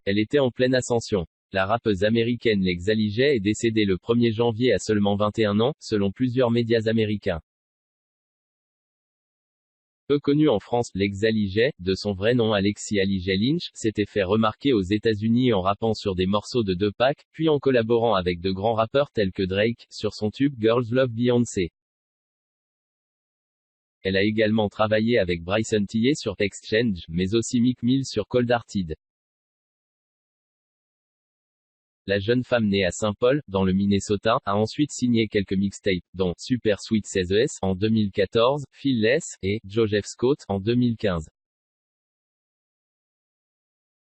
elle était en pleine ascension. La rappeuse américaine Lex Alijay est décédée le 1er janvier à seulement 21 ans, selon plusieurs médias américains. Peu connue en France, Lex Alijay, de son vrai nom Alexis Alijay Lynch, s'était fait remarquer aux États-Unis en rappant sur des morceaux de Tupac, puis en collaborant avec de grands rappeurs tels que Drake, sur son tube Girls Love Beyoncé. Elle a également travaillé avec Bryson Tilley sur Exchange, mais aussi Meek Mill sur Cold Hearted. La jeune femme née à Saint Paul, dans le Minnesota, a ensuite signé quelques mixtapes, dont Super Sweet 16 en 2014, Fearless et Joseph Scott en 2015.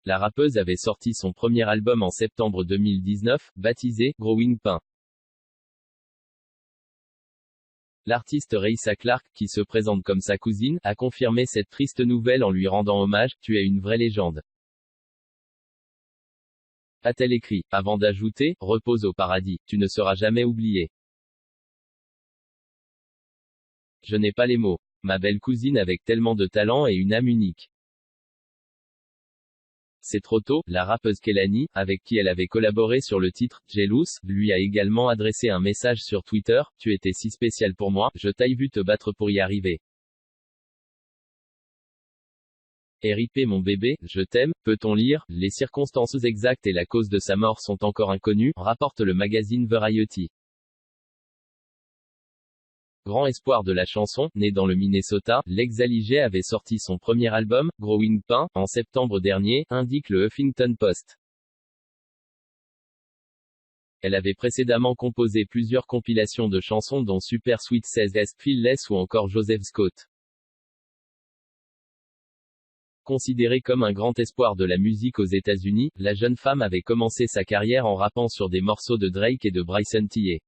La rappeuse avait sorti son premier album en septembre 2019, baptisé Growing Pain. L'artiste Rayssa Clark, qui se présente comme sa cousine, a confirmé cette triste nouvelle en lui rendant hommage. « Tu es une vraie légende », a-t-elle écrit, avant d'ajouter « Repose au paradis, tu ne seras jamais oublié. Je n'ai pas les mots. Ma belle cousine avec tellement de talent et une âme unique. » C'est trop tôt, la rappeuse Kehlani, avec qui elle avait collaboré sur le titre « Jealous », lui a également adressé un message sur Twitter, « Tu étais si spécial pour moi, je t'ai vu te battre pour y arriver. RIP mon bébé, je t'aime », peut-on lire. Les circonstances exactes et la cause de sa mort sont encore inconnues, rapporte le magazine Variety. Grand espoir de la chanson, né dans le Minnesota, Lex Alijay avait sorti son premier album, Growing Pain, en septembre dernier, indique le Huffington Post. Elle avait précédemment composé plusieurs compilations de chansons dont Super Sweet 16, Fearless ou encore Joseph Scott. Considérée comme un grand espoir de la musique aux États-Unis, la jeune femme avait commencé sa carrière en rappant sur des morceaux de Drake et de Bryson Tilley.